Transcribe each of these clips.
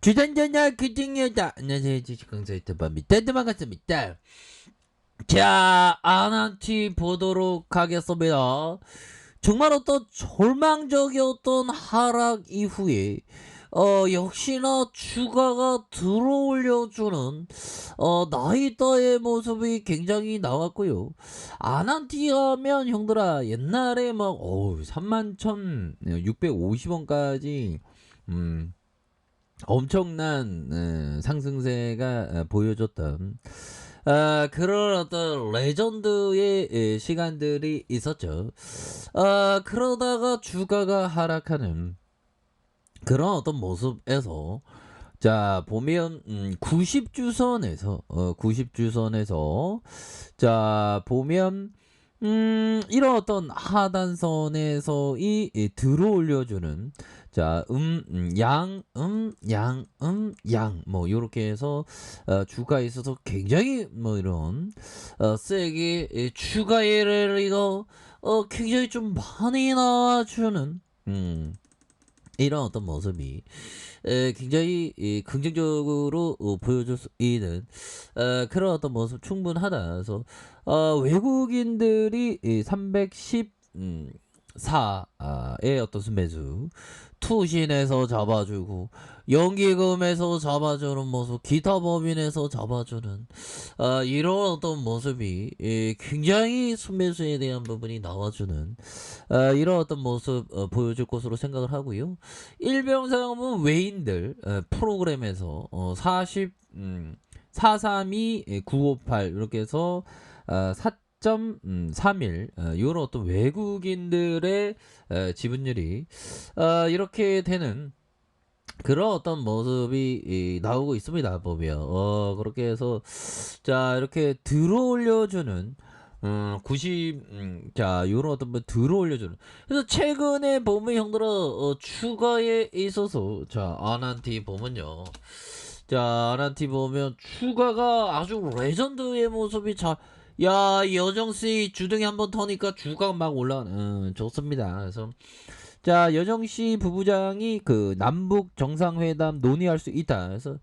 주전전화 그중여자 안녕하세요 주식강사 유튜버입니다. 반갑습니다. 자 아난티 보도록 하겠습니다. 정말 어떤 절망적이었던 하락 이후에 역시나 주가가 들어올려주는 나이다의 모습이 굉장히 나왔고요. 아난티 하면 형들아 옛날에 막 31,650원까지 엄청난 상승세가 보여줬던 그런 어떤 레전드의 시간들이 있었죠. 그러다가 주가가 하락하는 그런 어떤 모습에서 자 보면 90주선에서 90주선에서 자 보면 이런 어떤 하단선에서 이 들어올려주는 자 양 뭐 요렇게 해서 주가에 있어서 굉장히 뭐 이런 세게 추가를 이거 굉장히 좀 많이 나와주는 이런 어떤 모습이 굉장히 긍정적으로 보여줄 수 있는 그런 어떤 모습 충분하다. 그래서 외국인들이 314의 어떤 순매수 투신에서 잡아주고 연기금에서 잡아주는 모습, 기타 법인에서 잡아주는 이런 어떤 모습이 굉장히 순매수에 대한 부분이 나와주는 이런 어떤 모습 보여줄 것으로 생각을 하고요. 일병상은 외인들 프로그램에서 432 958 이렇게 해서 4.31 이런 어떤 외국인들의 지분율이 이렇게 되는 그런 어떤 모습이 나오고 있습니다. 보면 그렇게 해서 자 이렇게 들어올려주는 90, 요런 어떤 뭐 들어올려주는. 그래서 최근에 보면 형들아, 추가에 있어서, 자, 아난티 보면요. 자, 아난티 보면 추가가 아주 레전드의 모습이 야, 여정씨 주둥이 한번 터니까 주가가 막 올라가는, 좋습니다. 그래서, 자, 여정씨 부부장이 그 남북 정상회담 논의할 수 있다. 그래서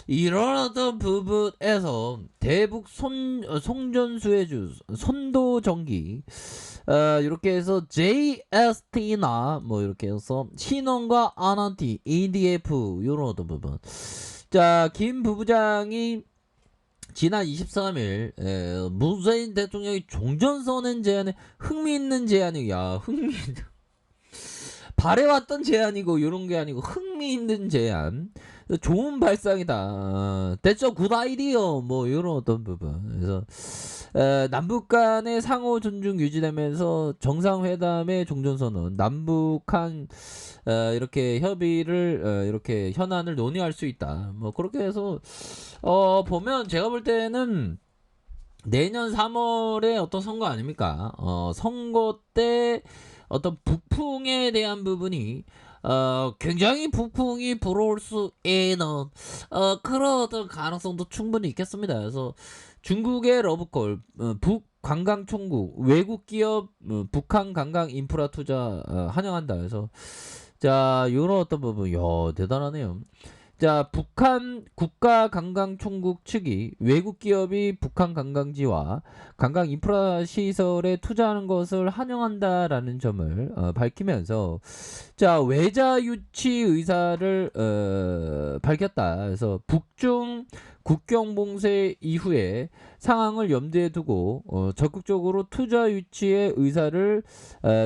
이런 어떤 부분에서 대북 송전수혜주 선도전기 이렇게 해서 JST나 뭐 이렇게 해서 신원과 아난티 EDF 이런 어떤 부분. 자, 김 부부장이 지난 23일 문재인 대통령이 종전선언 제안에 흥미있는 제안이 바래왔던 제안이고 이런 게 아니고 흥미있는 제안, 좋은 발상이다. 대처 굿 아이디어 뭐 이런 어떤 부분. 그래서 남북 간의 상호 존중 유지되면서 정상회담의 종전선언, 남북한 이렇게 협의를 이렇게 현안을 논의할 수 있다. 뭐 그렇게 해서 보면 제가 볼 때는 내년 3월에 어떤 선거 아닙니까? 선거 때 어떤 북풍에 대한 부분이 굉장히 북풍이 불어올 수 있는 그런 어떤 가능성도 충분히 있겠습니다. 그래서 중국의 러브콜, 북 관광 총국, 외국 기업 북한 관광 인프라 투자 환영한다. 그래서 자, 요런 어떤 부분, 야, 대단하네요. 자, 북한 국가관광총국 측이 외국 기업이 북한 관광지와 관광 인프라 시설에 투자하는 것을 환영한다라는 점을 밝히면서 자, 외자 유치 의사를 밝혔다. 그래서 북중 국경 봉쇄 이후에 상황을 염두에 두고 적극적으로 투자 유치의 의사를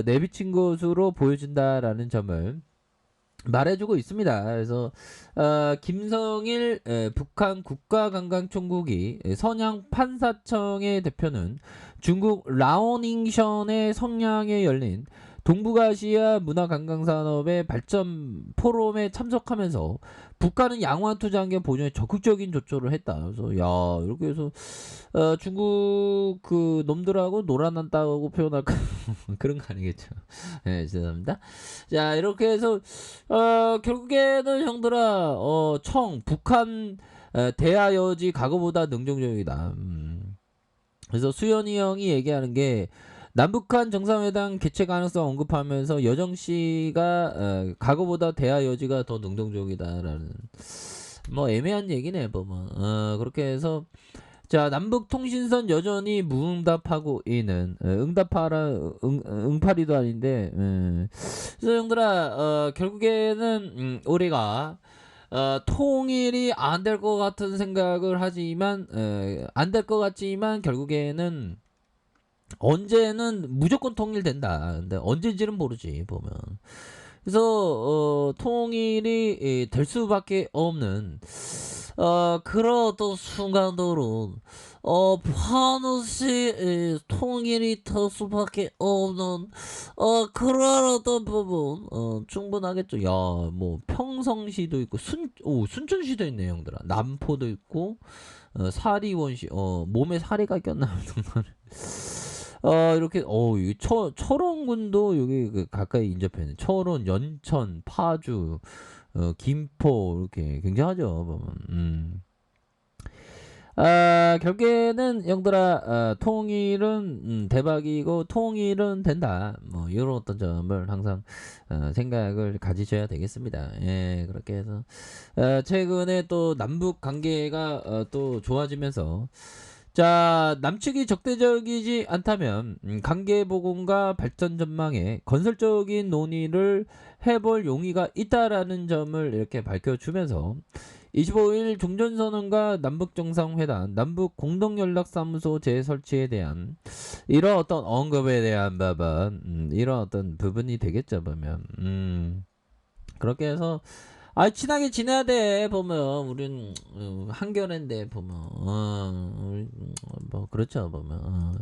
내비친 것으로 보여진다라는 점을 말해주고 있습니다. 그래서 김성일 북한 국가관광총국이 선양 판사청의 대표는 중국 라오닝션의 성양에 열린 동북아시아 문화관광산업의 발전 포럼에 참석하면서 북한은 양호한 투자환경 보존에 적극적인 조처를 했다. 그래서 야 이렇게 해서 중국 그 놈들하고 놀아난다고 표현할까 그런 거 아니겠죠? 네, 죄송합니다. 자 이렇게 해서 결국에는 형들아 북한 대화 여지 과거보다 능동적이다. 그래서 수현이 형이 얘기하는 게 남북한 정상회담 개최 가능성 언급하면서 여정 씨가 과거보다 대화 여지가 더 능동적이다라는 뭐 애매한 얘기네 보면. 그렇게 해서 자, 남북 통신선 여전히 무응답하고 있는 응답하라 응팔이도 아닌데. 그래서 형들아, 결국에는 우리가 통일이 안 될 것 같은 생각을 하지만 안 될 것 같지만 결국에는 언제는 무조건 통일된다. 근데 언제인지는 모르지 보면. 그래서 통일이 될 수밖에 없는 그런 어떤 순간들은 반드시 통일이 될 수밖에 없는 그런 어떤 부분 충분하겠죠. 야, 뭐 평성시도 있고 순천시도 있네 형들아. 남포도 있고 사리원시 몸에 사리가 꼈나 이렇게 이 철원군도 여기 가까이 인접해. 철원, 연천, 파주, 김포 이렇게 굉장하죠. 보면. 결국에는 형들아, 통일은 대박이고 통일은 된다. 뭐 이런 어떤 점을 항상 생각을 가지셔야 되겠습니다. 예, 그렇게 해서 최근에 또 남북 관계가 또 좋아지면서 자, 남측이 적대적이지 않다면 관계 복원과 발전 전망에 건설적인 논의를 해볼 용의가 있다라는 점을 이렇게 밝혀주면서 25일 종전선언과 남북정상회담, 남북공동연락사무소 재설치에 대한 이런 어떤 언급에 대한 부분, 이런 어떤 부분이 되겠죠, 보면. 그렇게 해서 친하게 지내야 돼 보면 우린 한결인데 보면 뭐 그렇죠 보면.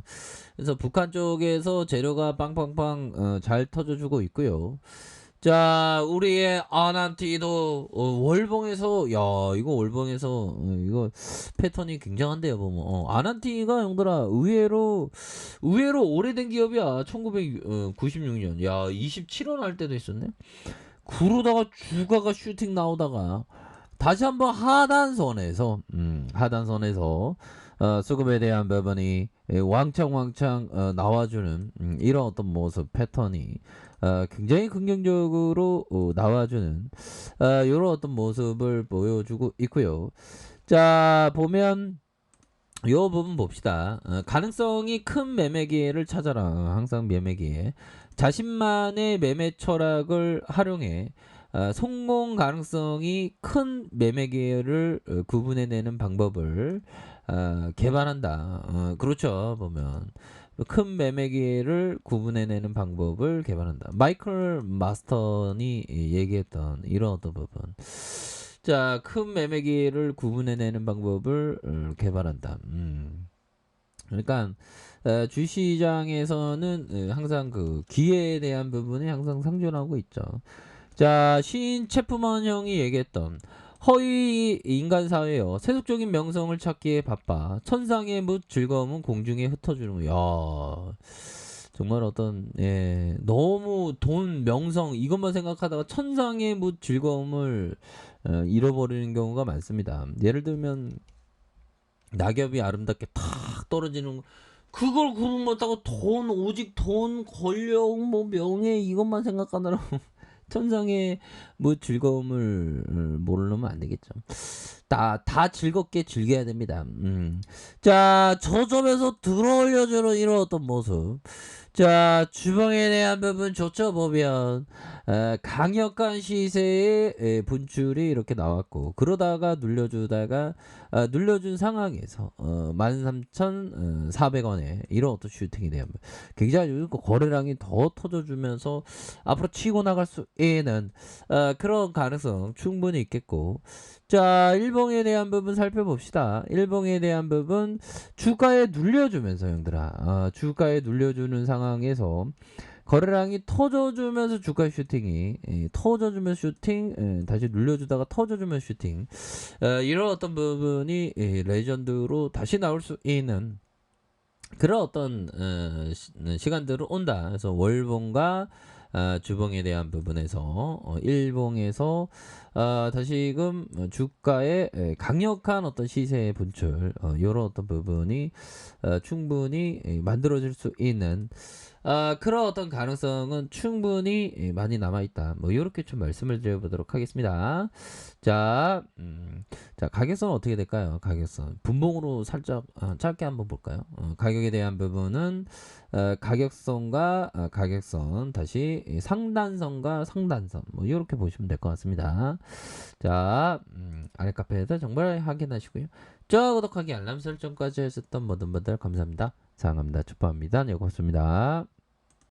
그래서 북한 쪽에서 재료가 빵빵빵 잘 터져주고 있고요. 자, 우리의 아난티도 월봉에서 야 이거 월봉에서 이거 패턴이 굉장한데요 보면. 아난티가 형들아 의외로 오래된 기업이야. 1996년 야 27원 할 때도 있었네. 그러다가 주가가 슈팅 나오다가 다시 한번 하단선에서 수급에 대한 부분이 왕창 나와주는 이런 어떤 모습 패턴이 굉장히 긍정적으로 나와주는 이런 어떤 모습을 보여주고 있고요. 자, 보면 요 부분 봅시다. 가능성이 큰 매매 기회를 찾아라. 항상 매매 기회. 자신만의 매매 철학을 활용해 성공 가능성이 큰 매매 기회를 구분해내는 방법을 개발한다. 그렇죠. 보면 큰 매매 기회를 구분해내는 방법을 개발한다. 마이클 마스턴이 얘기했던 이런 어떤 부분. 자, 큰 매매 기회를 구분해내는 방법을 개발한다. 그러니까 주시장에서는 항상 그 기회에 대한 부분이 항상 상존하고 있죠. 자, 시인 체프먼 형이 얘기했던 허위 인간 사회여 세속적인 명성을 찾기에 바빠 천상의 묻 즐거움은 공중에 흩어주는 거. 야, 정말 어떤 너무 돈 명성 이것만 생각하다가 천상의 묻 즐거움을 잃어버리는 경우가 많습니다. 예를 들면 낙엽이 아름답게 탁 떨어지는 그걸 구분 못하고 오직 돈 권력 뭐 명예 이것만 생각하느라고 천상의 뭐 즐거움을 모르면 안 되겠죠. 다 즐겁게 즐겨야 됩니다. 자, 저점에서 들어올려주는 이런 어떤 모습. 자, 주방에 대한 부분 좋죠 보면 강력한 시세의 분출이 이렇게 나왔고 그러다가 눌려주다가 눌려준 상황에서 13,400원에 이런 어떤 슈팅이 되면 굉장히 거래량이 더 터져주면서 앞으로 치고 나갈 수 있는 그런 가능성 충분히 있겠고. 자, 일봉에 대한 부분 살펴봅시다. 일봉에 대한 부분 주가에 눌려주면서 형들아 주가에 눌려주는 상황에서 거래량이 터져주면서 주가 슈팅이 터져주면서 슈팅 다시 눌려주다가 터져주면서 슈팅 이런 어떤 부분이 레전드로 다시 나올 수 있는 그런 어떤 시간들은 온다. 그래서 월봉과 주봉에 대한 부분에서 일봉에서 다시금 주가의 강력한 어떤 시세의 분출 요런 어떤 부분이 충분히 만들어질 수 있는 그런 어떤 가능성은 충분히 많이 남아있다. 뭐 요렇게 좀 말씀을 드려보도록 하겠습니다. 자, 자 가격선은 어떻게 될까요? 가격선 분봉으로 살짝 짧게 한번 볼까요? 가격에 대한 부분은 가격선과 가격선 다시 상단선과 상단선 뭐 이렇게 보시면 될 것 같습니다. 자 아래 카페에서 정말 확인하시고요. 저 구독하기 알람 설정까지 하셨던 모든 분들 감사합니다. 사랑합니다. 축복합니다. 네 고맙습니다.